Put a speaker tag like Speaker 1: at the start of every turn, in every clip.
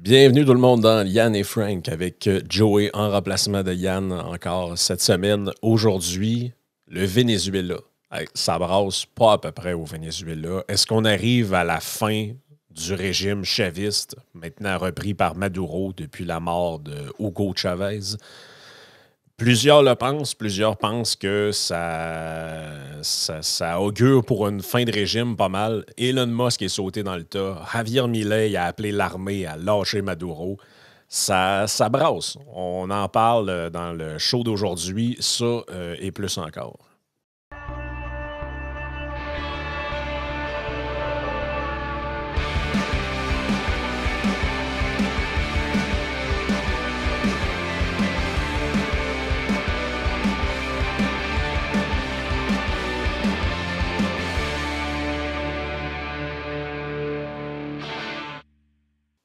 Speaker 1: Bienvenue tout le monde dans Yann et Frank avec Joey en remplacement de Yann encore cette semaine. Aujourd'hui, le Venezuela. Hey, ça brasse pas à peu près au Venezuela. Est-ce qu'on arrive à la fin du régime chaviste, maintenant repris par Maduro depuis la mort de Hugo Chavez? Plusieurs pensent que ça augure pour une fin de régime pas mal. Elon Musk est sauté dans le tas. Javier Milei a appelé l'armée à lâcher Maduro. Ça brasse. On en parle dans le show d'aujourd'hui. Ça et plus encore.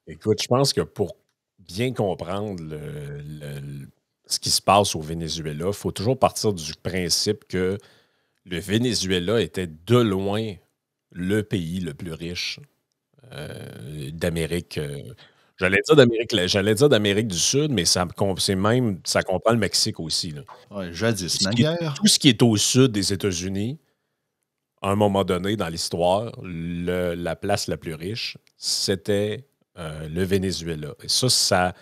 Speaker 1: Écoute, je pense que pour bien comprendre ce qui se passe au Venezuela, il faut toujours partir du principe que le Venezuela était de loin le pays le plus riche d'Amérique. J'allais dire d'Amérique du Sud, mais ça comprend le Mexique aussi, là.
Speaker 2: Ouais,
Speaker 1: Tout
Speaker 2: jadis,
Speaker 1: ce qui est,
Speaker 2: naguère.
Speaker 1: tout ce qui est au sud des États-Unis, à un moment donné dans l'histoire, la place la plus riche, c'était le Venezuela. Et ça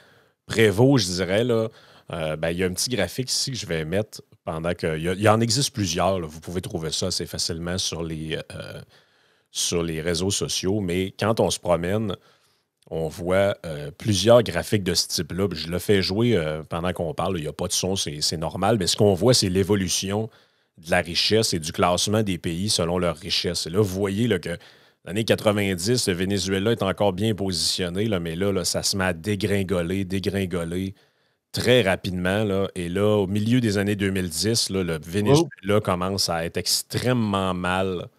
Speaker 1: prévaut, je dirais, là. Ben, il y a un petit graphique ici que je vais mettre pendant que. Il y en existe plusieurs, là. Vous pouvez trouver ça assez facilement sur les réseaux sociaux, mais quand on se promène, on voit plusieurs graphiques de ce type-là. Je le fais jouer pendant qu'on parle. Il n'y a pas de son, c'est normal. Mais ce qu'on voit, c'est l'évolution de la richesse et du classement des pays selon leur richesse. Et là, vous voyez là, que l'année 90, le Venezuela est encore bien positionné, là, mais là, ça se met à dégringoler très rapidement. Là. Et là, au milieu des années 2010, là, le
Speaker 2: Oh,
Speaker 1: Venezuela commence à être extrêmement mal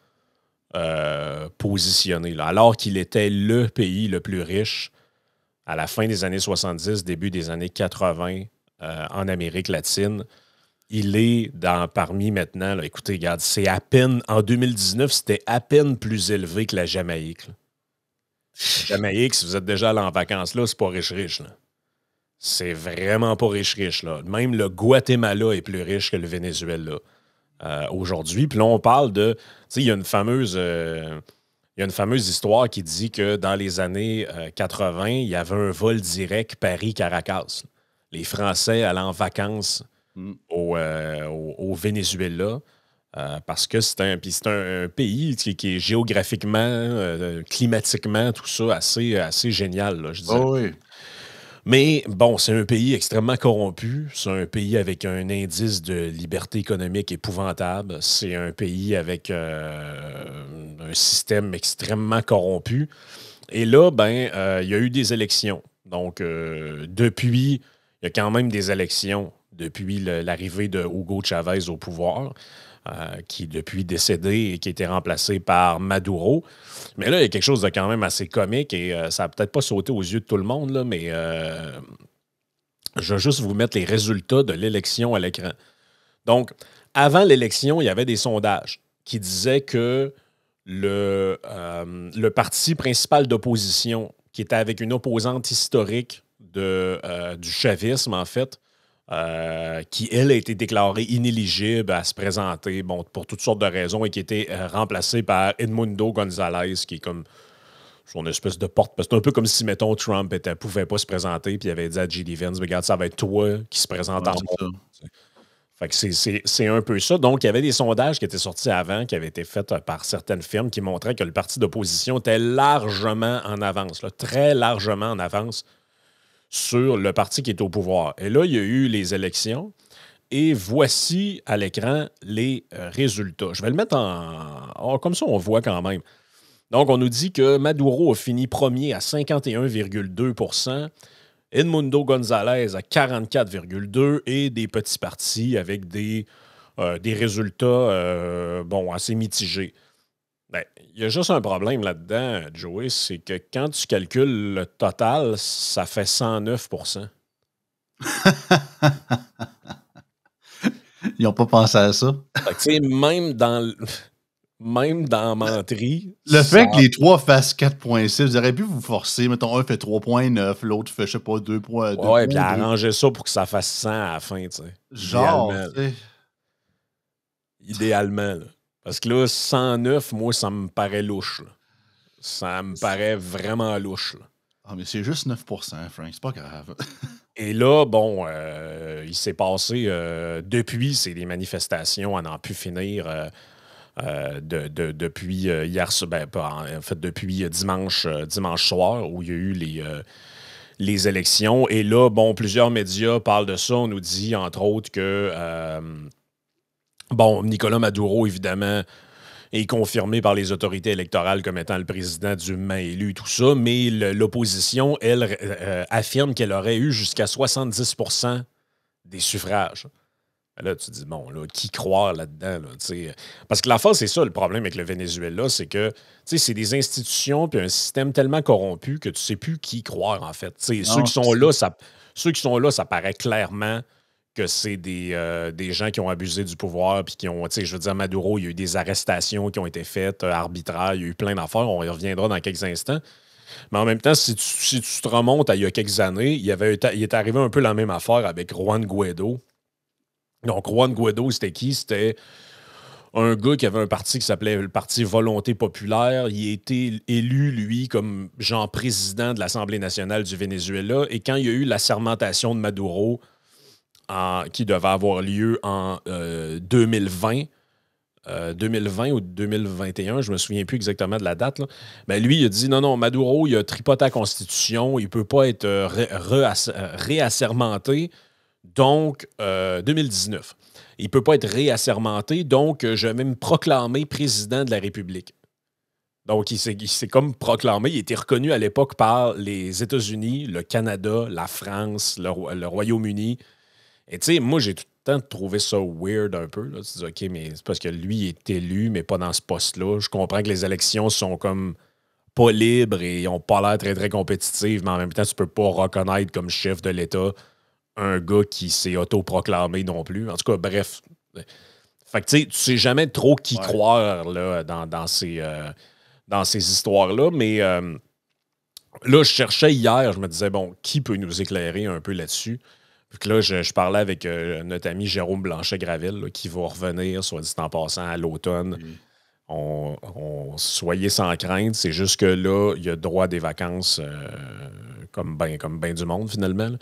Speaker 1: positionné, là. Alors qu'il était le pays le plus riche à la fin des années 70, début des années 80 en Amérique latine. Il est parmi maintenant, là, écoutez, regarde, c'est à peine, en 2019, c'était à peine plus élevé que la Jamaïque, là. La Jamaïque, si vous êtes déjà allé en vacances là, c'est pas riche-riche, là. C'est vraiment pas riche-riche, là. Même le Guatemala est plus riche que le Venezuela aujourd'hui. Puis là, on parle de. Tu sais, il y a une fameuse histoire qui dit que dans les années 80, il y avait un vol direct Paris-Caracas. Les Français allaient en vacances
Speaker 2: mm.
Speaker 1: au Venezuela parce que c'est un pays qui est géographiquement, climatiquement, tout ça, assez génial, là, je dirais.
Speaker 2: Oh oui.
Speaker 1: Mais bon, c'est un pays extrêmement corrompu. C'est un pays avec un indice de liberté économique épouvantable. C'est un pays avec un système extrêmement corrompu. Et là, ben, il y a eu des élections. Donc, il y a quand même des élections depuis l'arrivée de Hugo Chavez au pouvoir, qui est depuis décédé et qui a été remplacé par Maduro. Mais là, il y a quelque chose de quand même assez comique et ça n'a peut-être pas sauté aux yeux de tout le monde, là, mais je vais juste vous mettre les résultats de l'élection à l'écran. Donc, avant l'élection, il y avait des sondages qui disaient que le parti principal d'opposition, qui était avec une opposante historique du chavisme, en fait, qui, elle, a été déclarée inéligible à se présenter, bon, pour toutes sortes de raisons, et qui était remplacée par Edmundo González, qui est comme son espèce de porte. Parce que c'est un peu comme si, mettons, Trump ne pouvait pas se présenter, puis il avait dit à J.D. Vance, regarde, ça va être toi qui se présente
Speaker 2: Ouais,
Speaker 1: en
Speaker 2: c'est ça.
Speaker 1: fait que c'est un peu ça. Donc, il y avait des sondages qui étaient sortis avant, qui avaient été faits par certaines firmes, qui montraient que le parti d'opposition était largement en avance, là, très largement en avance sur le parti qui est au pouvoir. Et là, il y a eu les élections. Et voici à l'écran les résultats. Je vais le mettre comme ça, on voit quand même. Donc, on nous dit que Maduro a fini premier à 51,2 %, Edmundo González à 44,2 % et des petits partis avec des résultats bon, assez mitigés. Ben, il y a juste un problème là-dedans, Joey, c'est que quand tu calcules le total, ça fait 109 %.
Speaker 2: Ils n'ont pas pensé à ça.
Speaker 1: Fait que, tu sais, même dans même dans menterie,
Speaker 2: le fait que les trois fassent 4,6, vous auriez pu vous forcer. Mettons, un fait 3,9, l'autre fait, je sais pas, 2 points.
Speaker 1: Ouais, puis arranger ça pour que ça fasse 100 à la fin, tu sais.
Speaker 2: Genre,
Speaker 1: Idéalement.
Speaker 2: tu sais.
Speaker 1: Idéalement, là. Parce que là, 109, moi, ça me paraît louche. Là. Ça me paraît vraiment louche. Là.
Speaker 2: Ah, mais c'est juste 9%, Frank, c'est pas grave.
Speaker 1: Et là, bon, il s'est passé, depuis, c'est des manifestations à n'en plus finir depuis hier, ben, en fait, depuis dimanche soir, où il y a eu les élections. Et là, bon, plusieurs médias parlent de ça. On nous dit, entre autres, que, bon, Nicolas Maduro, évidemment, est confirmé par les autorités électorales comme étant le président dûment élu, tout ça, mais l'opposition, elle, affirme qu'elle aurait eu jusqu'à 70% des suffrages. Là, tu te dis, bon, là, qui croire là-dedans? Là, parce que la fois, c'est ça le problème avec le Venezuela, c'est que c'est des institutions puis un système tellement corrompu que tu ne sais plus qui croire, en fait. Ceux qui sont là, ça paraît clairement que c'est des gens qui ont abusé du pouvoir puis qui ont, je veux dire, Maduro, il y a eu des arrestations qui ont été faites, arbitraires, il y a eu plein d'affaires, on y reviendra dans quelques instants. Mais en même temps, si tu te remontes à il y a quelques années, il est arrivé un peu la même affaire avec Juan Guaido. Donc, Juan Guaido, c'était qui? C'était un gars qui avait un parti qui s'appelait le Parti Volonté populaire. Il a été élu, lui, comme genre président de l'Assemblée nationale du Venezuela. Et quand il y a eu la sermentation de Maduro, qui devait avoir lieu en 2020, 2020 ou 2021, je me souviens plus exactement de la date, là. Ben lui, il a dit non, Maduro, il a tripoté la Constitution, il ne peut pas être réassermenté. Donc, 2019. Il ne peut pas être réassermenté, donc je vais me proclamer président de la République. Donc, il s'est comme proclamé. Il a été reconnu à l'époque par les États-Unis, le Canada, la France, le Royaume-Uni. Et tu sais, moi, j'ai tout le temps trouvé ça weird un peu. Là. Tu te dis, OK, mais c'est parce que lui il est élu, mais pas dans ce poste-là. Je comprends que les élections sont comme pas libres et n'ont pas l'air très, très compétitives, mais en même temps, tu ne peux pas reconnaître comme chef de l'État un gars qui s'est autoproclamé non plus. En tout cas, bref. Fait que tu sais jamais trop qui croire là, dans ces histoires-là, mais là, je cherchais hier, je me disais, bon, qui peut nous éclairer un peu là-dessus? Puis là, je parlais avec notre ami Jérôme Blanchet-Gravel, qui va revenir, soit dit en passant, à l'automne. Soyez sans crainte, c'est juste que là, il y a droit à des vacances comme ben du monde, finalement. Là.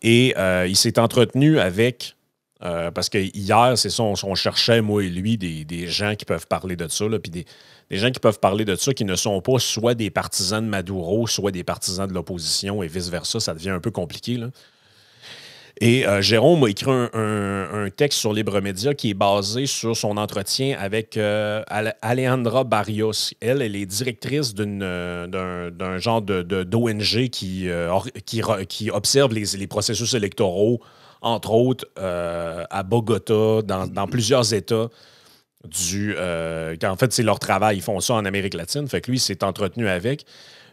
Speaker 1: Et il s'est entretenu avec, parce que hier, c'est ça, on cherchait, moi et lui, des gens qui peuvent parler de ça, là, puis des gens qui peuvent parler de ça qui ne sont pas soit des partisans de Maduro, soit des partisans de l'opposition et vice-versa. Ça devient un peu compliqué, là. Et Jérôme a écrit un texte sur Libre Média qui est basé sur son entretien avec Alejandra Barrios. Elle est directrice d'un genre d'ONG qui observe les processus électoraux, entre autres à Bogota, dans plusieurs États. En fait, c'est leur travail. Ils font ça en Amérique latine. Fait que lui, il s'est entretenu avec.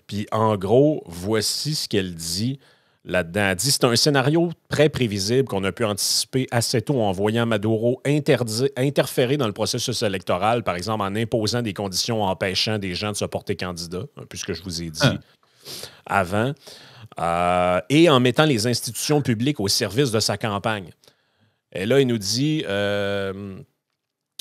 Speaker 1: Puis en gros, voici ce qu'elle dit là-dedans. Elle dit c'est un scénario très prévisible qu'on a pu anticiper assez tôt en voyant Maduro interférer dans le processus électoral, par exemple en imposant des conditions empêchant des gens de se porter candidat, puisque je vous ai dit avant, et en mettant les institutions publiques au service de sa campagne. Et là, il nous dit...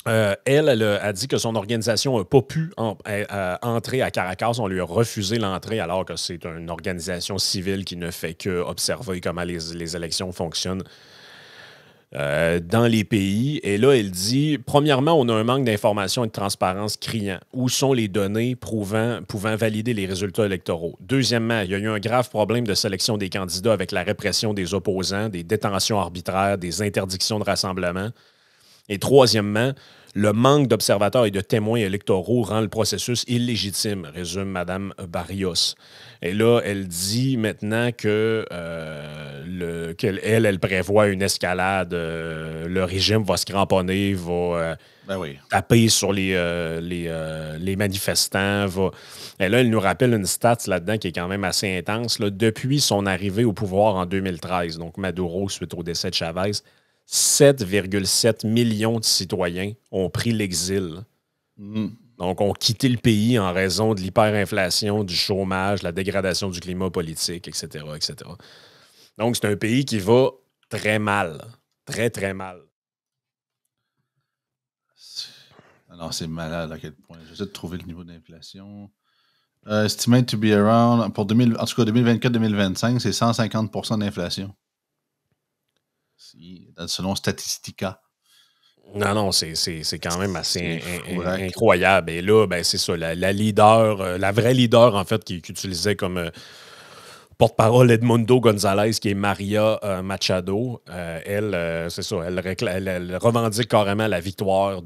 Speaker 1: elle a dit que son organisation n'a pas pu entrer à Caracas. On lui a refusé l'entrée alors que c'est une organisation civile qui ne fait que observer comment les élections fonctionnent dans les pays. Et là, elle dit, premièrement, on a un manque d'information et de transparence criant. Où sont les données pouvant valider les résultats électoraux? Deuxièmement, il y a eu un grave problème de sélection des candidats avec la répression des opposants, des détentions arbitraires, des interdictions de rassemblement. Et troisièmement, le manque d'observateurs et de témoins électoraux rend le processus illégitime, résume Mme Barrios. Et là, elle dit maintenant que qu'elle prévoit une escalade. Le régime va se cramponner, va taper sur les manifestants. Et là, elle nous rappelle une stat là-dedans qui est quand même assez intense. Là. Depuis son arrivée au pouvoir en 2013, donc Maduro, suite au décès de Chavez, 7,7 millions de citoyens ont pris l'exil Donc, ont quitté le pays en raison de l'hyperinflation, du chômage, la dégradation du climat politique, etc., etc. Donc, c'est un pays qui va très mal. Très, très mal.
Speaker 2: Non, c'est malade à quel point. J'essaie de trouver le niveau d'inflation. Estimate to be around, en tout cas 2024-2025, c'est 150% d'inflation. Selon Statistica.
Speaker 1: Non, c'est quand même assez incroyable. Et là, ben, c'est ça, la leader, la vraie leader, en fait, qui utilisait comme porte-parole Edmundo González, qui est Maria Machado, elle, c'est ça, elle revendique carrément la victoire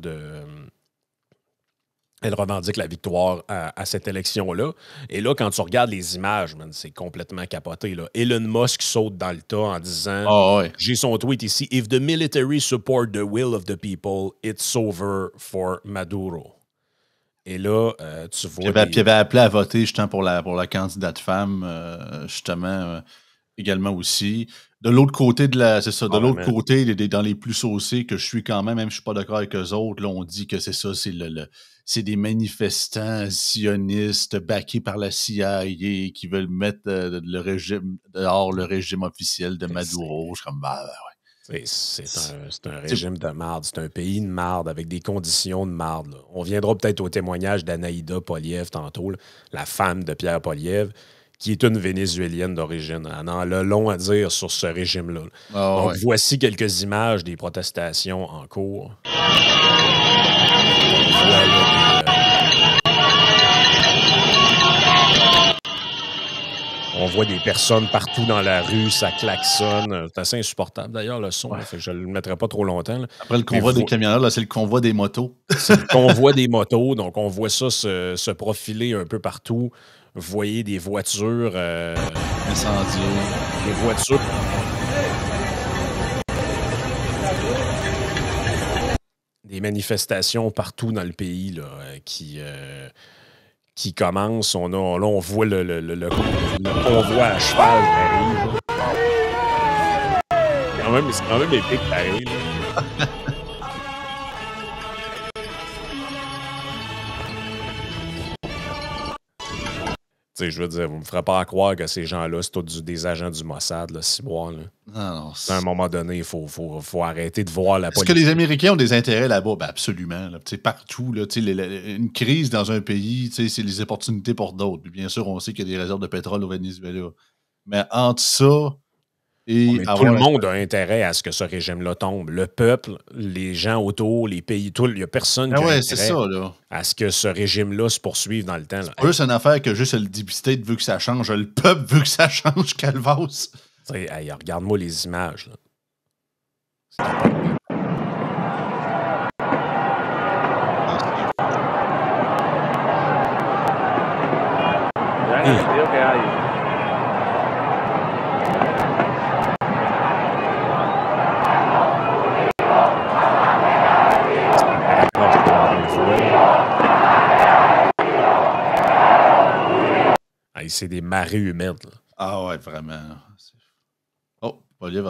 Speaker 1: Elle revendique la victoire à cette élection-là. Et là, quand tu regardes les images, man, c'est complètement capoté. Là. Elon Musk saute dans le tas en disant J'ai son tweet ici. If the military support the will of the people, it's over for Maduro. Et là, tu vois.
Speaker 2: Puis il avait appelé à voter justement pour la candidate femme, justement, également aussi. De l'autre côté l'autre côté, dans les plus saucés que je suis quand même si je suis pas d'accord avec eux autres, là, on dit que c'est ça, c'est des manifestants sionistes backés par la CIA qui veulent mettre dehors le régime officiel de Maduro. Je suis comme, ouais.
Speaker 1: C'est un régime de marde. C'est un pays de marde avec des conditions de marde. Là. On viendra peut-être au témoignage d'Anaïda Poliev tantôt, là, la femme de Pierre Poliev, qui est une Vénézuélienne d'origine. Elle en a long à dire sur ce régime-là. Donc, voici quelques images des protestations en cours. On voit des personnes partout dans la rue, ça klaxonne. C'est assez insupportable, d'ailleurs, le son. Fait que je ne le mettrai pas trop longtemps. Là.
Speaker 2: Après le convoi des camionneurs, là, c'est le convoi des motos.
Speaker 1: C'est le convoi des motos. Donc, on voit ça se profiler un peu partout. Vous voyez des voitures
Speaker 2: incendiées.
Speaker 1: Des voitures. Des manifestations partout dans le pays là, qui commencent. On voit le convoi à cheval qui arrive. C'est quand même épique pareil. Je veux dire, vous me ferez pas croire que ces gens-là, c'est tous des agents du Mossad, là, ciboire, là.
Speaker 2: Non,
Speaker 1: à un moment donné, il faut arrêter de voir la politique.
Speaker 2: Est-ce que les Américains ont des intérêts là-bas? Ben absolument. Là, partout, là, une crise dans un pays, c'est les opportunités pour d'autres. Puis bien sûr, on sait qu'il y a des réserves de pétrole au Venezuela. Mais entre ça et...
Speaker 1: tout le monde a intérêt à ce que ce régime-là tombe. Le peuple, les gens autour, les pays, il n'y a personne qui a intérêt à ce que ce régime-là se poursuive dans le temps.
Speaker 2: C'est une affaire que juste le deep state veut que ça change. Le peuple veut que ça change, Calvas.
Speaker 1: Hey, regarde-moi les images. Là. C'est des marées humaines. Là.
Speaker 2: Ah ouais, vraiment. Oh, Poliev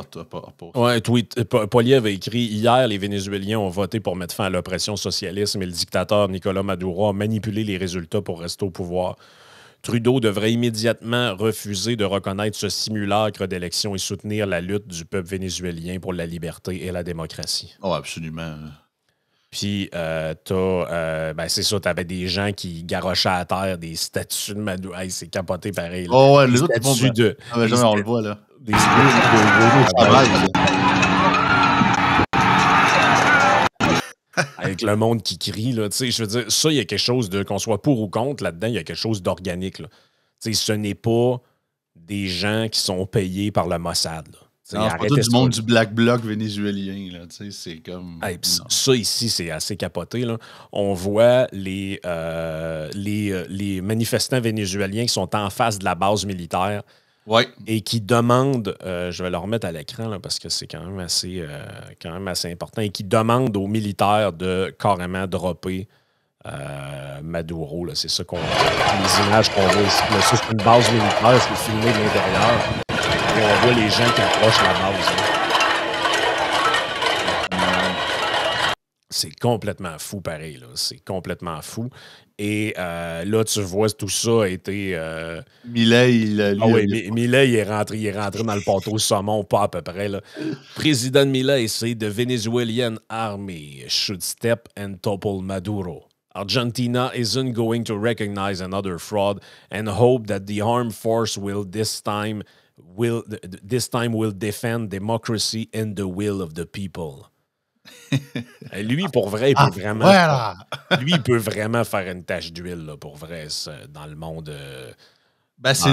Speaker 1: Poliev a écrit « Hier, les Vénézuéliens ont voté pour mettre fin à l'oppression socialiste, mais le dictateur Nicolás Maduro a manipulé les résultats pour rester au pouvoir. Trudeau devrait immédiatement refuser de reconnaître ce simulacre d'élection et soutenir la lutte du peuple vénézuélien pour la liberté et la démocratie. »
Speaker 2: Oh, absolument.
Speaker 1: Puis, c'est ça, t'avais des gens qui garochaient à terre des statues de Maduro. Hey, c'est capoté pareil. Là.
Speaker 2: Oh, ouais, les autres statues de... on le voit, là. Des
Speaker 1: avec le monde qui crie, là. Tu sais, je veux dire, ça, il y a quelque chose de... Qu'on soit pour ou contre, là-dedans, il y a quelque chose d'organique, là. Tu sais, ce n'est pas des gens qui sont payés par le Mossad, là.
Speaker 2: Non, c'est pas tout du monde du Black Bloc vénézuélien. Là, c'est comme...
Speaker 1: Hey, ça, ici, c'est assez capoté. Là. On voit les manifestants vénézuéliens qui sont en face de la base militaire et qui demandent, je vais le remettre à l'écran là, parce que c'est quand même assez important, et qui demandent aux militaires de carrément dropper Maduro. C'est ça qu'on... Les images qu'on voit ici. Là, ça, c'est une base militaire, c'est filmé de l'intérieur. Et on voit les gens qui approchent la base. c'est complètement fou, pareil. C'est complètement fou. Et là, tu vois, tout ça a été...
Speaker 2: Milei,
Speaker 1: Milei, il est rentré dans le pâteau saumon, pas à peu près. Là. Président Milei say the Venezuelan army should step and topple Maduro. Argentina isn't going to recognize another fraud and hope that the armed force will this time will defend democracy and the will of the people. Lui, pour vrai, il peut vraiment.
Speaker 2: Voilà.
Speaker 1: Lui, il peut vraiment faire une tache d'huile, là, pour vrai, dans le monde.
Speaker 2: C'est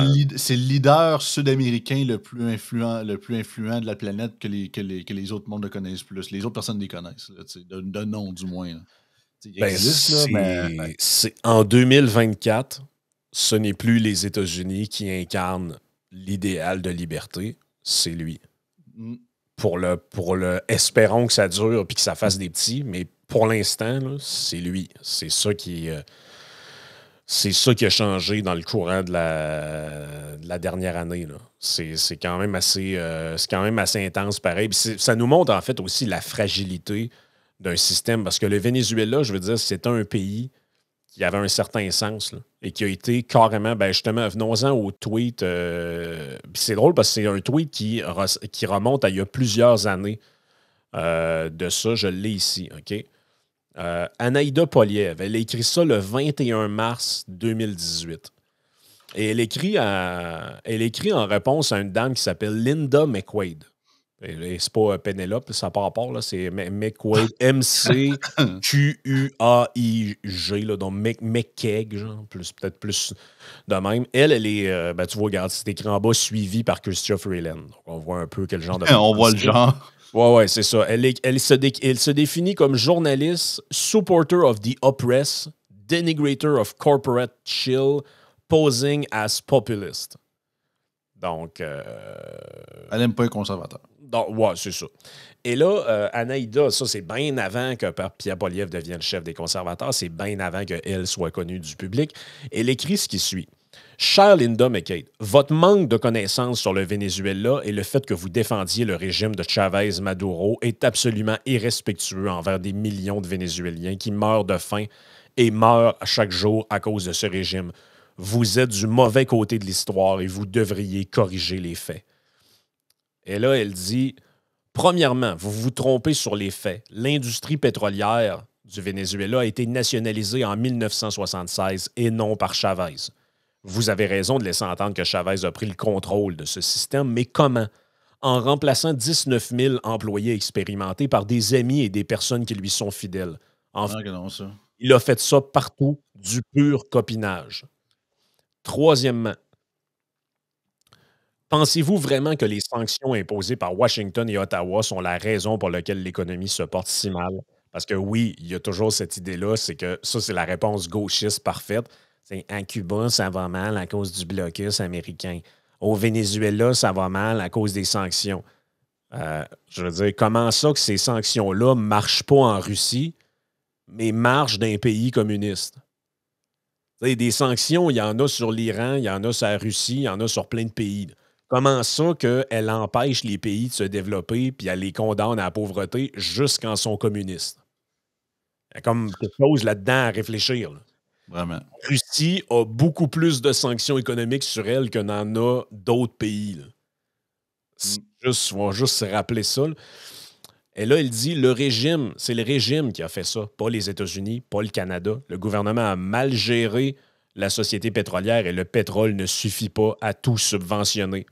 Speaker 2: le leader sud-américain le plus influent de la planète que les autres mondes le connaissent plus. Les autres personnes les connaissent, là, de nom du moins. Là. Il existe,
Speaker 1: c'est en 2024, ce n'est plus les États-Unis qui incarnent l'idéal de liberté, c'est lui. Pour le espérons que ça dure et que ça fasse des petits, mais pour l'instant, là, c'est lui. C'est ça qui a changé dans le courant de la dernière année. Là. C'est quand même assez intense, pareil. Puis ça nous montre en fait aussi la fragilité d'un système, parce que le Venezuela, je veux dire, c'est un pays qui avait un certain sens là, et qui a été carrément, justement, venons-en au tweet. C'est drôle parce que c'est un tweet qui remonte à il y a plusieurs années de ça. Je l'ai ici, OK? Anaïda Poliev, elle a écrit ça le 21 mars 2018. Et elle écrit en réponse à une dame qui s'appelle Linda McQuaid. C'est pas Penelope, ça n'a pas rapport, là, c'est McQuaid, M-C-Q-U-A-I-G, là, donc McKeg, genre, peut-être plus de même. Elle est, tu vois, regarde, c'est écrit en bas, suivi par Chrystia Freeland. Donc, on voit un peu quel genre de...
Speaker 2: On voit le genre.
Speaker 1: Ouais, c'est ça. Elle se définit comme journaliste, supporter of the oppressed, denigrator of corporate chill, posing as populist. Donc...
Speaker 2: Elle n'aime pas les conservateurs.
Speaker 1: Donc, ouais, c'est ça. Et là, Anaïda, ça, c'est bien avant que Pierre Poilievre devienne chef des conservateurs. C'est bien avant qu'elle soit connue du public. Elle écrit ce qui suit. Chère Linda McCabe, votre manque de connaissances sur le Venezuela et le fait que vous défendiez le régime de Chavez Maduro est absolument irrespectueux envers des millions de Vénézuéliens qui meurent de faim et meurent chaque jour à cause de ce régime. Vous êtes du mauvais côté de l'histoire et vous devriez corriger les faits. Et là, elle dit, premièrement, vous vous trompez sur les faits. L'industrie pétrolière du Venezuela a été nationalisée en 1976 et non par Chavez. Vous avez raison de laisser entendre que Chavez a pris le contrôle de ce système, mais comment? En remplaçant 19 000 employés expérimentés par des amis et des personnes qui lui sont fidèles. Il a fait ça partout, du pur copinage. Troisièmement, pensez-vous vraiment que les sanctions imposées par Washington et Ottawa sont la raison pour laquelle l'économie se porte si mal? Parce que oui, il y a toujours cette idée-là, c'est que ça, c'est la réponse gauchiste parfaite. C'est à Cuba, ça va mal à cause du blocus américain. Au Venezuela, ça va mal à cause des sanctions. Je veux dire, comment ça que ces sanctions-là ne marchent pas en Russie, mais marchent dans un pays communiste? Des sanctions, il y en a sur l'Iran, il y en a sur la Russie, il y en a sur plein de pays. Comment ça qu'elle empêche les pays de se développer puis elle les condamne à la pauvreté juste quand ils sont communistes? Il y a comme quelque chose là-dedans à réfléchir. Là.
Speaker 2: Vraiment.
Speaker 1: La Russie a beaucoup plus de sanctions économiques sur elle que n'en a d'autres pays. On va juste se rappeler ça. Là. Et là, elle dit, c'est le régime qui a fait ça, pas les États-Unis, pas le Canada. Le gouvernement a mal géré la société pétrolière et le pétrole ne suffit pas à tout subventionner.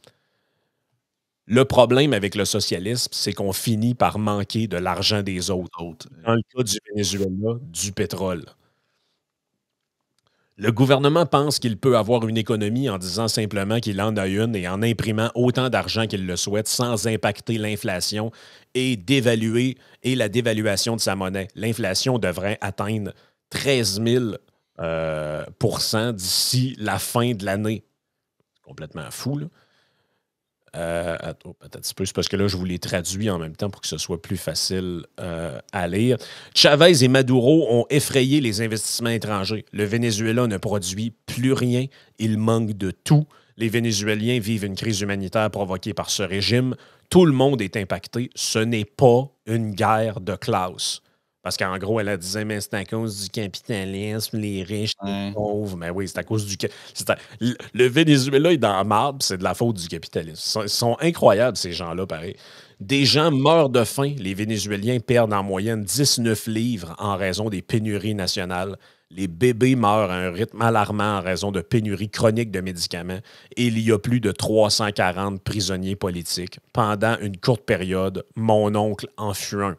Speaker 1: Le problème avec le socialisme, c'est qu'on finit par manquer de l'argent des autres. Dans le cas du Venezuela, du pétrole. Le gouvernement pense qu'il peut avoir une économie en disant simplement qu'il en a une et en imprimant autant d'argent qu'il le souhaite sans impacter l'inflation et la dévaluation de sa monnaie. L'inflation devrait atteindre 13 000 d'ici la fin de l'année. C'est complètement fou, là. Attends un petit peu, c'est parce que là, je vous les traduis en même temps pour que ce soit plus facile à lire. Chavez et Maduro ont effrayé les investissements étrangers. Le Venezuela ne produit plus rien. Il manque de tout. Les Vénézuéliens vivent une crise humanitaire provoquée par ce régime. Tout le monde est impacté. Ce n'est pas une guerre de classe. Parce qu'en gros, elle a disait, mais c'est à cause du capitalisme, les riches, les pauvres. Mais oui, c'est à cause du... Le Venezuela est dans la marde, c'est de la faute du capitalisme. Ils sont incroyables, ces gens-là, pareil. Des gens meurent de faim. Les Vénézuéliens perdent en moyenne 19 livres en raison des pénuries nationales. Les bébés meurent à un rythme alarmant en raison de pénuries chroniques de médicaments. Et il y a plus de 340 prisonniers politiques. Pendant une courte période, mon oncle en fut un.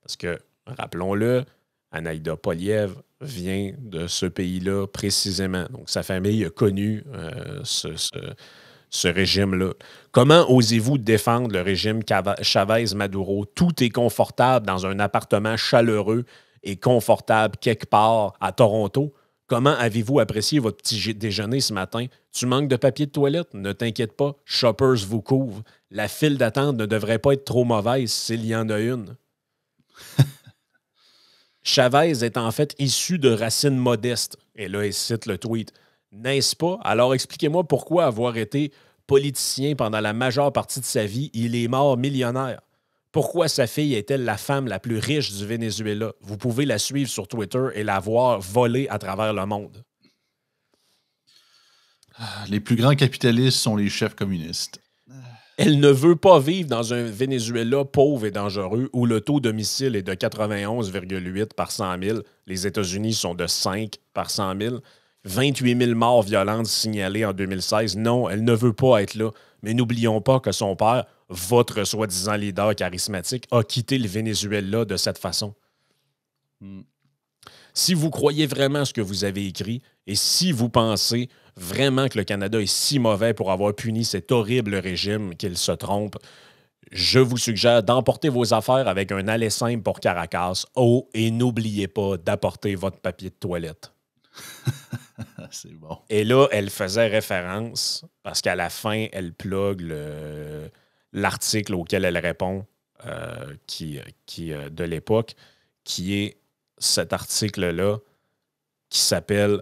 Speaker 1: Parce que, rappelons-le, Anaïda Poliev vient de ce pays-là précisément. Donc, sa famille a connu ce régime-là. Comment osez-vous défendre le régime Chavez-Maduro? Tout est confortable dans un appartement chaleureux et confortable quelque part à Toronto. Comment avez-vous apprécié votre petit déjeuner ce matin? Tu manques de papier de toilette? Ne t'inquiète pas, Shoppers vous couvre. La file d'attente ne devrait pas être trop mauvaise s'il y en a une. Chavez est en fait issu de racines modestes. Et là, il cite le tweet. N'est-ce pas? Alors expliquez-moi pourquoi avoir été politicien pendant la majeure partie de sa vie, il est mort millionnaire. Pourquoi sa fille est-elle la femme la plus riche du Venezuela? Vous pouvez la suivre sur Twitter et la voir voler à travers le monde.
Speaker 2: Les plus grands capitalistes sont les chefs communistes.
Speaker 1: Elle ne veut pas vivre dans un Venezuela pauvre et dangereux où le taux d'homicide est de 91,8 par 100 000. Les États-Unis sont de 5 par 100 000. 28 000 morts violentes signalées en 2016. Non, elle ne veut pas être là. Mais n'oublions pas que son père, votre soi-disant leader charismatique, a quitté le Venezuela de cette façon. Si vous croyez vraiment ce que vous avez écrit et si vous pensez vraiment que le Canada est si mauvais pour avoir puni cet horrible régime qu'il se trompe, je vous suggère d'emporter vos affaires avec un aller simple pour Caracas. Oh, et n'oubliez pas d'apporter votre papier de toilette.
Speaker 2: C'est bon.
Speaker 1: Et là, elle faisait référence, parce qu'à la fin, elle plug l'article auquel elle répond, de l'époque, qui est cet article-là, qui s'appelle...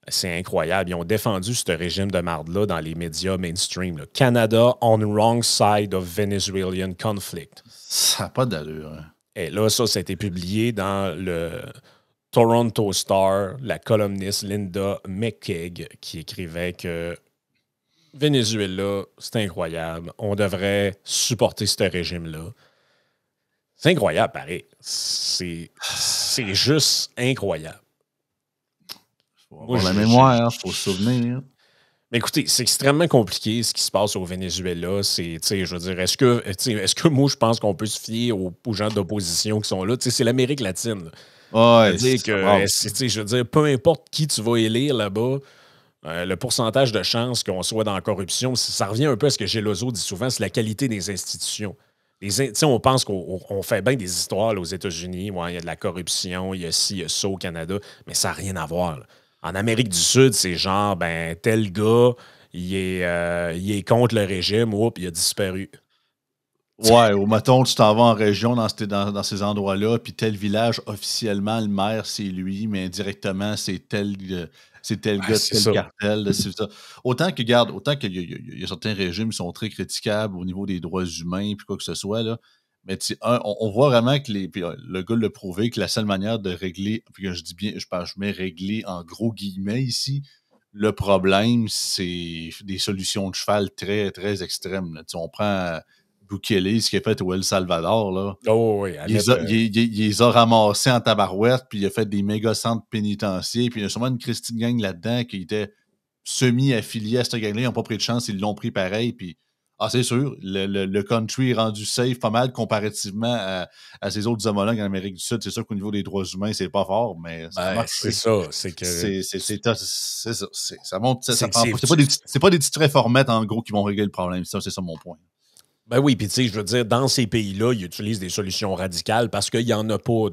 Speaker 1: C'est incroyable. Ils ont défendu ce régime de marde-là dans les médias mainstream. Là. Canada on wrong side of Venezuelan conflict.
Speaker 2: Ça n'a pas d'allure. Hein.
Speaker 1: Et là, ça a été publié dans le Toronto Star, la columniste Linda McKeag, qui écrivait que Venezuela, c'est incroyable. On devrait supporter ce régime-là. C'est incroyable, pareil. C'est juste incroyable.
Speaker 2: Pour la mémoire, il faut se souvenir.
Speaker 1: Mais écoutez, c'est extrêmement compliqué ce qui se passe au Venezuela. Je veux dire, est-ce que moi, je pense qu'on peut se fier aux gens d'opposition qui sont là? C'est l'Amérique latine.
Speaker 2: Ouais,
Speaker 1: je veux dire, peu importe qui tu vas élire là-bas, le pourcentage de chances qu'on soit dans la corruption, ça revient un peu à ce que Geloso dit souvent, c'est la qualité des institutions. On pense qu'on fait bien des histoires là, aux États-Unis. Ouais, il y a de la corruption, il y a ci, il y a ça au Canada, mais ça n'a rien à voir. Là. En Amérique du Sud, c'est genre, tel gars, il est contre le régime, il a disparu.
Speaker 2: Ouais, ou mettons, tu t'en vas en région dans ces endroits-là, puis tel village, officiellement, le maire, c'est lui, mais indirectement, c'est tel gars de tel cartel. C'est ça. Autant qu'il y a certains régimes qui sont très critiquables au niveau des droits humains, puis quoi que ce soit, là. Mais on voit vraiment que le gars l'a prouvé que la seule manière de régler, puis que je dis bien, je mets régler en gros guillemets ici, le problème, c'est des solutions de cheval très, très extrêmes. Là. On prend Bukele, ce qu'il a fait au El Salvador, là.
Speaker 1: Oh, oui,
Speaker 2: il les a ramassés en tabarouette, puis il a fait des méga centres pénitentiaires, puis il y a sûrement une Christine Gang là-dedans qui était semi-affiliée à cette gang-là, ils n'ont pas pris de chance, ils l'ont pris pareil, puis c'est sûr, le country est rendu safe pas mal comparativement à ses autres homologues en Amérique du Sud. C'est sûr qu'au niveau des droits humains, c'est pas fort, mais ça marche.
Speaker 1: C'est ça. C'est que...
Speaker 2: ça monte. C'est pas des petites réformettes, en gros, qui vont régler le problème. C'est ça mon point.
Speaker 1: Ben oui, puis tu sais, je veux dire, dans ces pays-là, ils utilisent des solutions radicales parce qu'ils n'en ont pas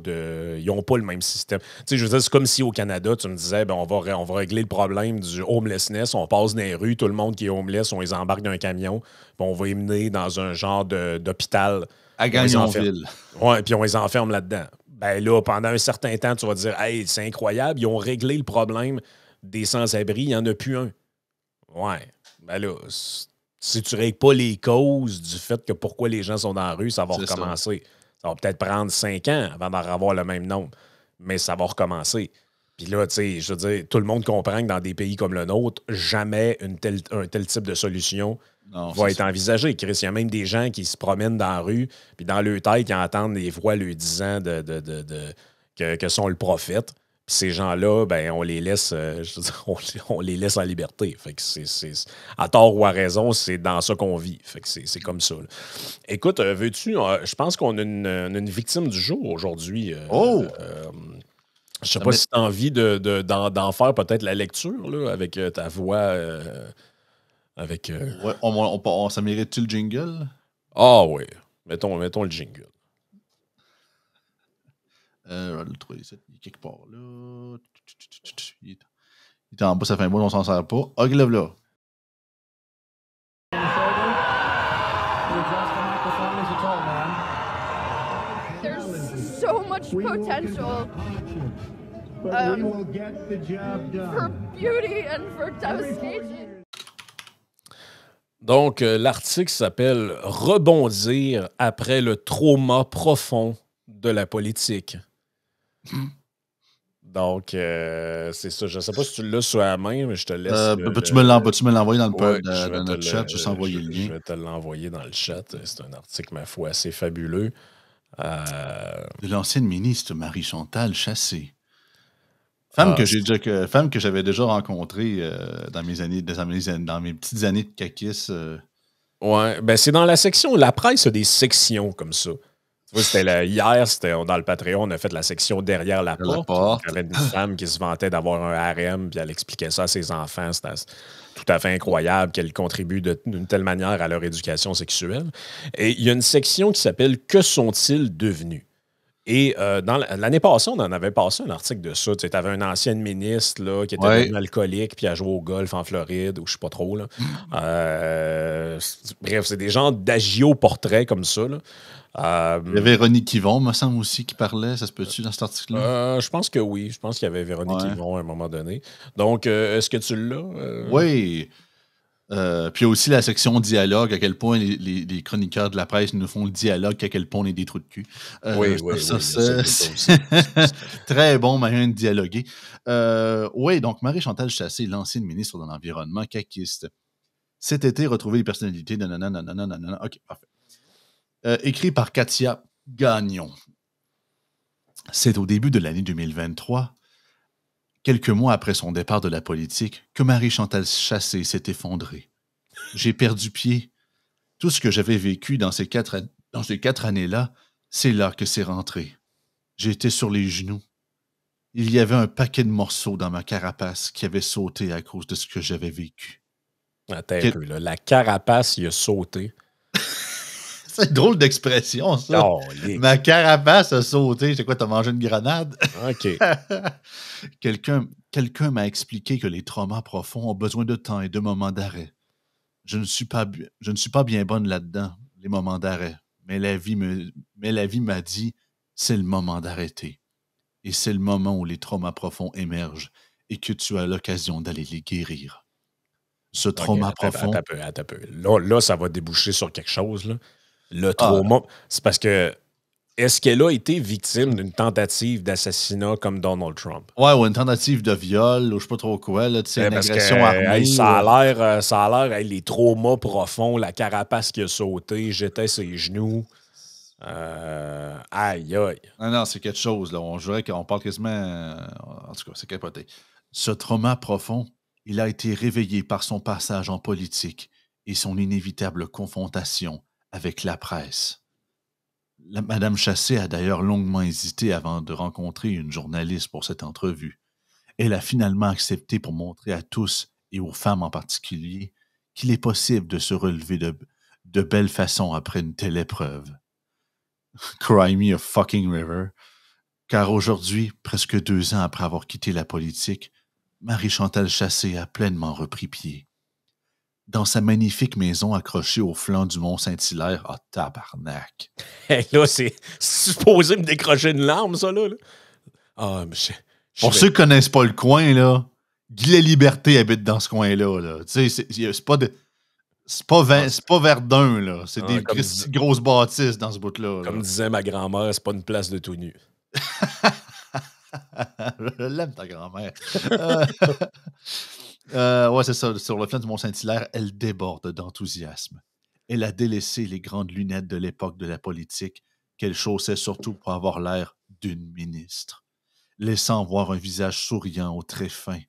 Speaker 1: ils n'ont pas le même système. Tu sais, je veux dire, c'est comme si au Canada, tu me disais, on va régler le problème du homelessness, on passe dans les rues, tout le monde qui est homeless, on les embarque dans un camion, puis on va les mener dans un genre d'hôpital.
Speaker 2: À Gagnonville.
Speaker 1: Oui, puis on les enferme là-dedans. Ben là, pendant un certain temps, tu vas te dire, hey, c'est incroyable, ils ont réglé le problème des sans-abri, il n'y en a plus un. Ouais, ben là... Si tu ne règles pas les causes du fait que pourquoi les gens sont dans la rue, ça va recommencer. Ça va peut-être prendre 5 ans avant d'en avoir le même nombre, mais ça va recommencer. Puis là, tu sais, je veux dire, tout le monde comprend que dans des pays comme le nôtre, jamais un tel type de solution va être envisagé. Chris, il y a même des gens qui se promènent dans la rue, puis dans leur tête, qui entendent des voix lui disant que sont le prophète. Puis ces gens-là, ben, on les laisse, je veux dire, on les laisse en liberté. Fait que à tort ou à raison, c'est dans ça qu'on vit. Fait que c'est comme ça. Là. Écoute, veux-tu, je pense qu'on a une victime du jour aujourd'hui. Je sais pas si tu as envie d'en faire peut-être la lecture là, avec ta voix. Avec.
Speaker 2: Ouais, ça mérite-tu le jingle?
Speaker 1: Ah oui. Mettons le jingle.
Speaker 2: Je vais le trouver ici. Il est quelque part là. Il est en bas, ça fait un bout, on s'en sert pas. Ok, là.
Speaker 3: There's so much potential for beauty and for devastation.
Speaker 1: Donc, l'article s'appelle « Rebondir après le trauma profond de la politique ». Donc, c'est ça. Je ne sais pas si tu l'as sous la main, mais je te laisse...
Speaker 2: Peux-tu me l'envoyer dans notre chat? Je vais t'envoyer le lien.
Speaker 1: Je vais te l'envoyer dans le chat. C'est un article, ma foi, assez fabuleux.
Speaker 2: De l'ancienne ministre Marie-Chantal Chassé. Femme que j'avais déjà rencontrée dans mes petites années de caquis.
Speaker 1: Ouais, ben c'est dans la section. La presse a des sections comme ça. Tu vois, hier, dans le Patreon, on a fait la section derrière la porte. Il y avait une femme qui se vantait d'avoir un harem, puis elle expliquait ça à ses enfants. C'était tout à fait incroyable qu'elle contribue d'une telle manière à leur éducation sexuelle. Et il y a une section qui s'appelle « Que sont-ils devenus ?» Et l'année passée, on en avait passé un article de ça. Tu avais un ancien ministre là, qui était devenu alcoolique puis a joué au golf en Floride, ou je sais pas trop. Là. Bref, c'est des genres d'agio-portraits comme ça. Là.
Speaker 2: Il y avait Véronique Yvon, me semble aussi, qui parlait. Ça se peut-tu dans cet article-là?
Speaker 1: Je pense que oui. Je pense qu'il y avait Véronique Yvon à un moment donné. Donc, est-ce que tu l'as?
Speaker 2: Oui. Puis il y a aussi la section dialogue, à quel point les chroniqueurs de la presse nous font le dialogue, à quel point on est des trous de cul.
Speaker 1: Oui.
Speaker 2: C'est très bon moyen de dialoguer. Oui, donc Marie-Chantal Chassé, l'ancienne ministre de l'Environnement, caquiste. Cet été, retrouver les personnalités de nanana. OK, parfait. Écrit par Katia Gagnon. C'est au début de l'année 2023, quelques mois après son départ de la politique, que Marie-Chantal Chassé s'est effondrée. J'ai perdu pied. Tout ce que j'avais vécu dans ces 4 années-là, c'est là que c'est rentré. J'étais sur les genoux. Il y avait un paquet de morceaux dans ma carapace qui avait sauté à cause de ce que j'avais vécu.
Speaker 1: Attends un peu, là. La carapace, il a sauté.
Speaker 2: C'est drôle d'expression, ça. Oh, ma carapace a sauté. C'est quoi, t'as mangé une grenade?
Speaker 1: OK.
Speaker 2: Quelqu'un m'a expliqué que les traumas profonds ont besoin de temps et de moments d'arrêt. Je ne suis pas bien bonne là-dedans, les moments d'arrêt. Mais la vie m'a dit, c'est le moment d'arrêter. Et c'est le moment où les traumas profonds émergent et que tu as l'occasion d'aller les guérir. Ce trauma profond...
Speaker 1: Attends un peu. Là, ça va déboucher sur quelque chose, là. Le trauma, c'est parce que est-ce qu'elle a été victime d'une tentative d'assassinat comme Donald Trump?
Speaker 2: Ouais, ou une tentative de viol, ou je sais pas trop quoi, là, tu sais, une agression armée.
Speaker 1: Ça a l'air, les traumas profonds, la carapace qui a sauté, j'étais ses genoux. Aïe.
Speaker 2: Non, c'est quelque chose, là. On dirait qu'on parle quasiment... en tout cas, c'est capoté. Ce trauma profond, il a été réveillé par son passage en politique et son inévitable confrontation avec la presse. Madame Chassé a d'ailleurs longuement hésité avant de rencontrer une journaliste pour cette entrevue. Elle a finalement accepté pour montrer à tous, et aux femmes en particulier, qu'il est possible de se relever de belle façon après une telle épreuve. Cry me a fucking river. Car aujourd'hui, presque 2 ans après avoir quitté la politique, Marie-Chantal Chassé a pleinement repris pied. Dans sa magnifique maison accrochée au flanc du mont Saint-Hilaire. Ah, tabarnak!
Speaker 1: Hey, là, c'est supposé me décrocher une larme, ça, là. Ah, mais
Speaker 2: pour ceux qui connaissent pas le coin, là, Guy La Liberté habite dans ce coin-là. Là. Tu sais, c'est pas de... C'est pas Verdun, là. C'est des grosses bâtisses dans ce bout-là.
Speaker 1: Comme disait ma grand-mère, c'est pas une place de tout nu.
Speaker 2: Je l'aime, ta grand-mère. Ouais, c'est ça. Sur le flanc du Mont-Saint-Hilaire, elle déborde d'enthousiasme. Elle a délaissé les grandes lunettes de l'époque de la politique qu'elle chaussait surtout pour avoir l'air d'une ministre. Laissant voir un visage souriant aux traits fins,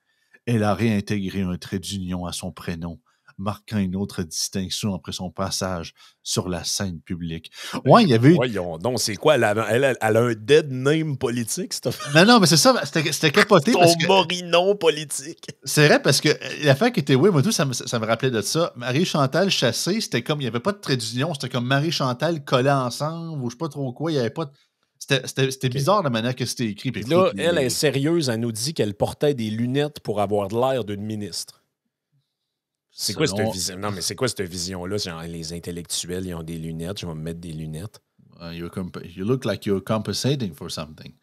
Speaker 2: elle a réintégré un trait d'union à son prénom, marquant une autre distinction après son passage sur la scène publique. Ouais, il y avait...
Speaker 1: Voyons donc, c'est quoi? Elle a un dead name politique, cette
Speaker 2: femme? Non, mais c'est ça, c'était capoté.
Speaker 1: Son morinon politique.
Speaker 2: C'est vrai, parce que l'affaire qui était moi, tout, ça me rappelait de ça. Marie-Chantal Chassé, c'était comme, il n'y avait pas de trait d'union, c'était comme Marie-Chantal collée ensemble, ou je sais pas trop quoi, il n'y avait pas de... C'était bizarre la manière que c'était écrit.
Speaker 1: Puis là, elle est sérieuse, elle nous dit qu'elle portait des lunettes pour avoir de l'air d'une ministre. C'est quoi cette vision? Non, mais c'est quoi cette vision-là? Genre, les intellectuels, ils ont des lunettes, je vais me mettre des lunettes.
Speaker 2: You look like you're compensating for something.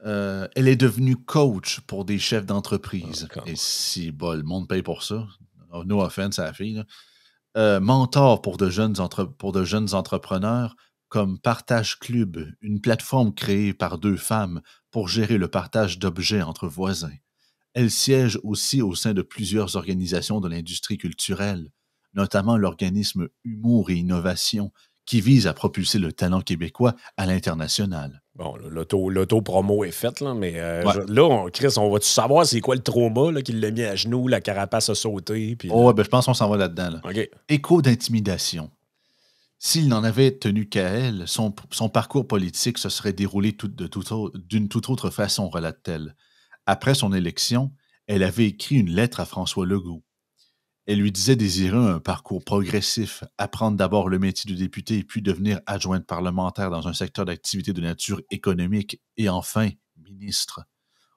Speaker 2: Elle est devenue coach pour des chefs d'entreprise. Et si le monde paye pour ça, no offense à la fille, mentor pour de jeunes entrepreneurs, comme Partage Club, une plateforme créée par 2 femmes pour gérer le partage d'objets entre voisins. Elle siège aussi au sein de plusieurs organisations de l'industrie culturelle, notamment l'organisme Humour et Innovation, qui vise à propulser le talent québécois à l'international.
Speaker 1: Bon, l'auto-promo est faite, là, mais Chris, on va-tu savoir c'est quoi le trauma là, qui l'a mis à genoux, la carapace a sauté? Puis,
Speaker 2: je pense qu'on s'en va là-dedans. Là.
Speaker 1: Okay.
Speaker 2: Écho d'intimidation. S'il n'en avait tenu qu'à elle, son parcours politique se serait déroulé d'une toute autre façon, relate-t-elle. Après son élection, elle avait écrit une lettre à François Legault. Elle lui disait désirer un parcours progressif, apprendre d'abord le métier de député puis devenir adjointe parlementaire dans un secteur d'activité de nature économique et enfin ministre.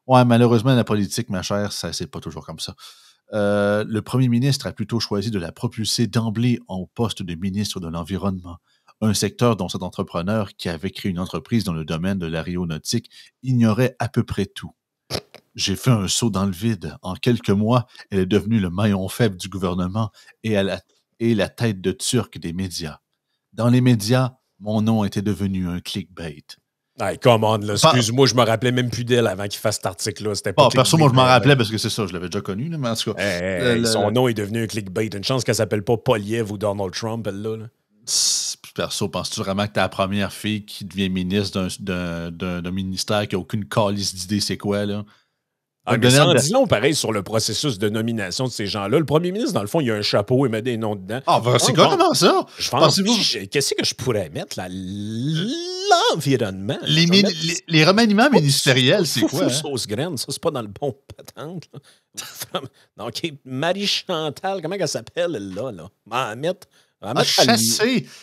Speaker 2: Ouais, malheureusement, la politique, ma chère, ça c'est pas toujours comme ça. Le premier ministre a plutôt choisi de la propulser d'emblée au poste de ministre de l'Environnement, un secteur dont cet entrepreneur, qui avait créé une entreprise dans le domaine de l'aéronautique, ignorait à peu près tout. J'ai fait un saut dans le vide. En quelques mois, elle est devenue le maillon faible du gouvernement et la tête de turc des médias. Dans les médias, mon nom était devenu un clickbait.
Speaker 1: Hey, come on, là, excuse-moi, je me rappelais même plus d'elle avant qu'il fasse cet article-là. C'était pas
Speaker 2: perso, moi, je m'en rappelais parce que c'est ça, je l'avais déjà connu, là, mais en tout
Speaker 1: cas. Son nom est devenu un clickbait. Une chance qu'elle s'appelle pas Poliev ou Donald Trump, elle-là. Là.
Speaker 2: Perso, penses-tu vraiment que t'es la première fille qui devient ministre d'un ministère qui n'a aucune calice d'idée, c'est quoi, là?
Speaker 1: Mais sans dis long, pareil, sur le processus de nomination de ces gens-là. Le premier ministre, dans le fond, il a un chapeau, il met des noms dedans.
Speaker 2: C'est carrément ça!
Speaker 1: Je pense, qu'est-ce que je pourrais mettre, là? L'environnement.
Speaker 2: Les remaniements ministériels, c'est quoi?
Speaker 1: Sauce graine, ça, c'est pas dans le bon patente. Donc, Marie-Chantal, comment elle s'appelle, là? On va mettre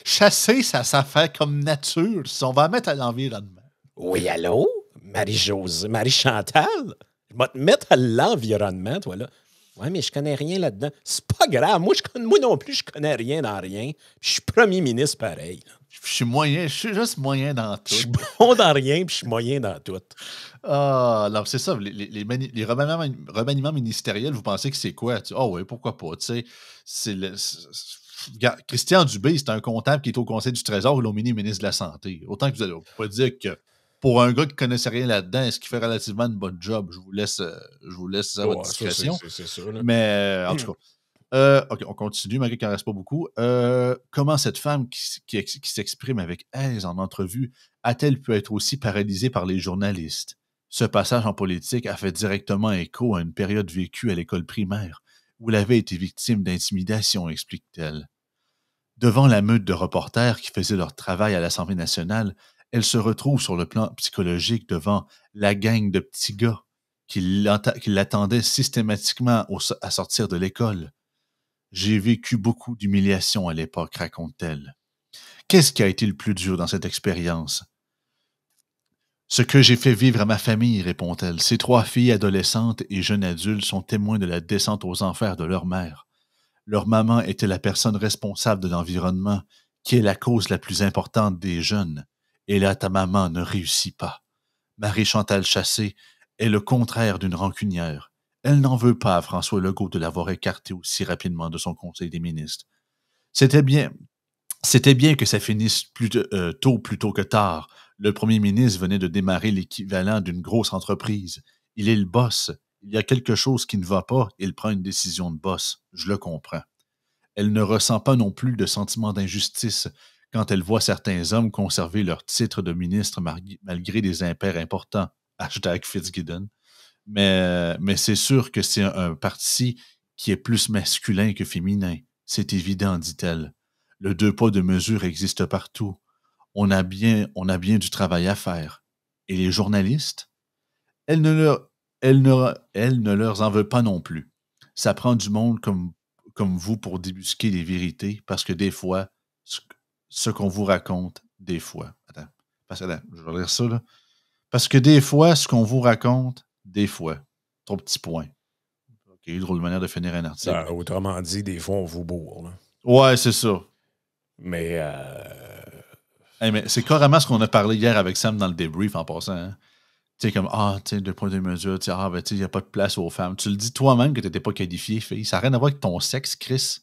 Speaker 2: chasser, ça fait comme nature. On va mettre à l'environnement.
Speaker 1: Oui, allô? Marie-Chantal? Je vais te mettre à l'environnement, toi, là. Ouais, mais je connais rien là-dedans. C'est pas grave. Moi non plus, je connais rien dans rien. Je suis premier ministre pareil.
Speaker 2: Je suis juste moyen dans tout.
Speaker 1: Je suis bon dans rien, puis je suis moyen dans tout.
Speaker 2: Alors, c'est ça. Les remaniements ministériels, vous pensez que c'est quoi? Oui, pourquoi pas? Tu sais, Christian Dubé, c'est un comptable qui est au Conseil du Trésor et au ministre de la Santé. Autant que vous allez pas dire que pour un gars qui ne connaissait rien là-dedans, est-ce qu'il fait relativement une bonne job? Je vous laisse à votre discrétion.
Speaker 1: C'est ça, là.
Speaker 2: Mais en tout cas, OK, on continue, malgré qu'il n'en reste pas beaucoup. Comment cette femme qui s'exprime avec aise en entrevue a-t-elle pu être aussi paralysée par les journalistes? Ce passage en politique a fait directement écho à une période vécue à l'école primaire, où elle avait été victime d'intimidation, explique-t-elle. Devant la meute de reporters qui faisaient leur travail à l'Assemblée nationale, elle se retrouve sur le plan psychologique devant la gang de petits gars qui l'attendaient systématiquement à sortir de l'école. J'ai vécu beaucoup d'humiliation à l'époque, raconte-t-elle. Qu'est-ce qui a été le plus dur dans cette expérience? Ce que j'ai fait vivre à ma famille, répond-elle. Ces 3 filles adolescentes et jeunes adultes sont témoins de la descente aux enfers de leur mère. Leur maman était la personne responsable de l'environnement, qui est la cause la plus importante des jeunes. Et là, ta maman ne réussit pas. Marie-Chantal Chassé est le contraire d'une rancunière. Elle n'en veut pas à François Legault de l'avoir écarté aussi rapidement de son Conseil des ministres. C'était bien. C'était bien que ça finisse tôt plutôt que tard. Le premier ministre venait de démarrer l'équivalent d'une grosse entreprise. Il est le boss. Il y a quelque chose qui ne va pas. Il prend une décision de boss. Je le comprends. Elle ne ressent pas non plus de sentiment d'injustice quand elle voit certains hommes conserver leur titre de ministre malgré des impairs importants. Hashtag Fitzgibbon. Mais c'est sûr que c'est un parti qui est plus masculin que féminin. C'est évident, dit-elle. Le deux poids deux mesures existe partout. On a bien du travail à faire. Et les journalistes? Elle ne leur en veut pas non plus. Ça prend du monde comme vous pour débusquer les vérités, parce que des fois, ce qu'on vous raconte, des fois. Attends, je vais lire ça, là. Parce que des fois, ce qu'on vous raconte, des fois. 3 petits points. OK, drôle de manière de finir un article.
Speaker 1: Autrement dit, des fois, on vous bourre. Là.
Speaker 2: Ouais, c'est ça.
Speaker 1: Mais,
Speaker 2: hey, mais c'est carrément ce qu'on a parlé hier avec Sam dans le débrief en passant. Hein? Tu sais, comme, tu sais, 2 points de mesure, tu sais, il n'y a pas de place aux femmes. Tu le dis toi-même que tu n'étais pas qualifié, fille. Ça n'a rien à voir avec ton sexe, Chris.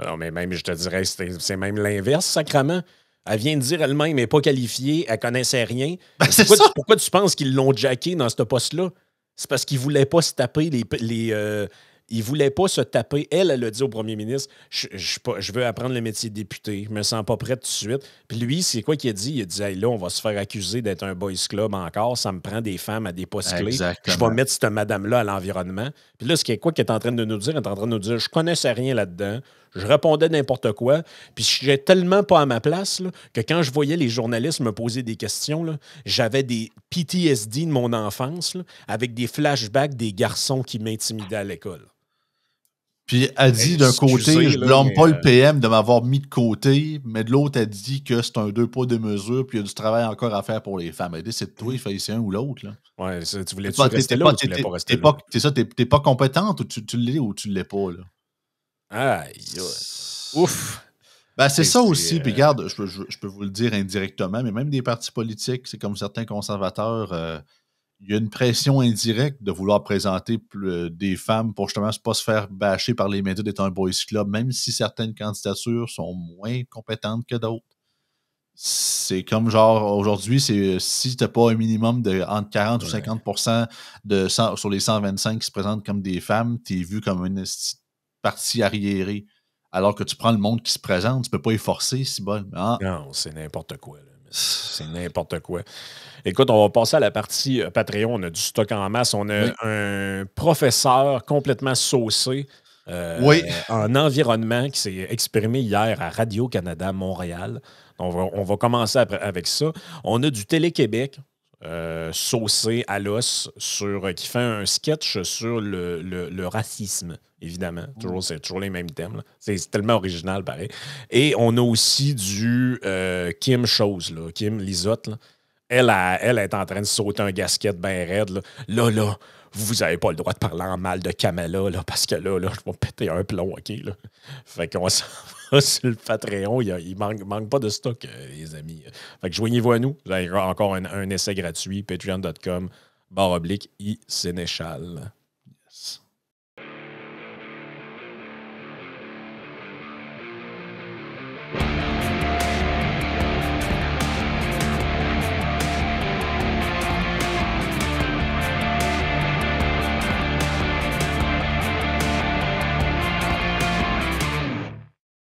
Speaker 1: Non, mais même, je te dirais, c'est même l'inverse, sacrement. Elle vient de dire elle-même, elle n'est pas qualifiée, elle connaissait rien.
Speaker 2: Ben,
Speaker 1: Pourquoi tu penses qu'ils l'ont jacké dans ce poste-là? C'est parce qu'ils ne voulaient pas se taper ils voulaient pas se taper. Elle a dit au premier ministre, je veux apprendre le métier de député, je me sens pas prêt tout de suite. Puis lui, c'est quoi qu'il a dit? Il a dit, hey, là, on va se faire accuser d'être un boys club encore, ça me prend des femmes à des postes clés. Je vais mettre cette madame-là à l'environnement. Puis là, c'est quoi qu'elle est en train de nous dire? Elle est en train de nous dire, je connaissais rien là-dedans, je répondais n'importe quoi, puis j'étais tellement pas à ma place là, que quand je voyais les journalistes me poser des questions, là, j'avais des PTSD de mon enfance là, avec des flashbacks des garçons qui m'intimidaient à l'école.
Speaker 2: Puis elle dit d'un côté, je blâme pas le PM de m'avoir mis de côté, mais de l'autre, elle dit que c'est un 2 poids 2 mesures, puis il y a du travail encore à faire pour les femmes. Elle dit, c'est de toi, il fait c'est un ou l'autre. Là.
Speaker 1: Ouais, tu voulais-tu rester là ou tu voulais pas rester là?
Speaker 2: C'est ça, t'es pas compétente ou tu l'es ou tu l'es pas. Là.
Speaker 1: Aïe, ouf!
Speaker 2: Ben, c'est ça aussi, puis regarde, je peux vous le dire indirectement, mais même des partis politiques, c'est comme certains conservateurs... il y a une pression indirecte de vouloir présenter des femmes pour justement pas se faire bâcher par les médias d'être un boys club, même si certaines candidatures sont moins compétentes que d'autres. C'est comme genre, aujourd'hui, si t'as pas un minimum de entre 40 ou 50% sur les 125 qui se présentent comme des femmes, t'es vu comme une partie arriérée. Alors que tu prends le monde qui se présente, tu peux pas y forcer, si bon. Ah.
Speaker 1: Non, c'est n'importe quoi. Là. C'est n'importe quoi. Écoute, on va passer à la partie Patreon. On a du stock en masse. On a un professeur complètement saucé en environnement qui s'est exprimé hier à Radio-Canada Montréal. On va commencer avec ça. On a du Télé-Québec saucé à l'os qui fait un sketch sur le racisme, évidemment. C'est toujours les mêmes thèmes. Là. C'est tellement original, pareil. Et on a aussi du Kim Chose, là, Kim Lizotte. Là. Elle est en train de sauter un gasket bien raide. Là, vous n'avez pas le droit de parler en mal de Kamala, là, parce que là, je vais péter un plomb, OK? Là. Fait qu'on s'en va sur le Patreon. Il manque pas de stock, les amis. Fait que joignez-vous à nous. Vous avez encore un essai gratuit, patreon.com/iSénéchal.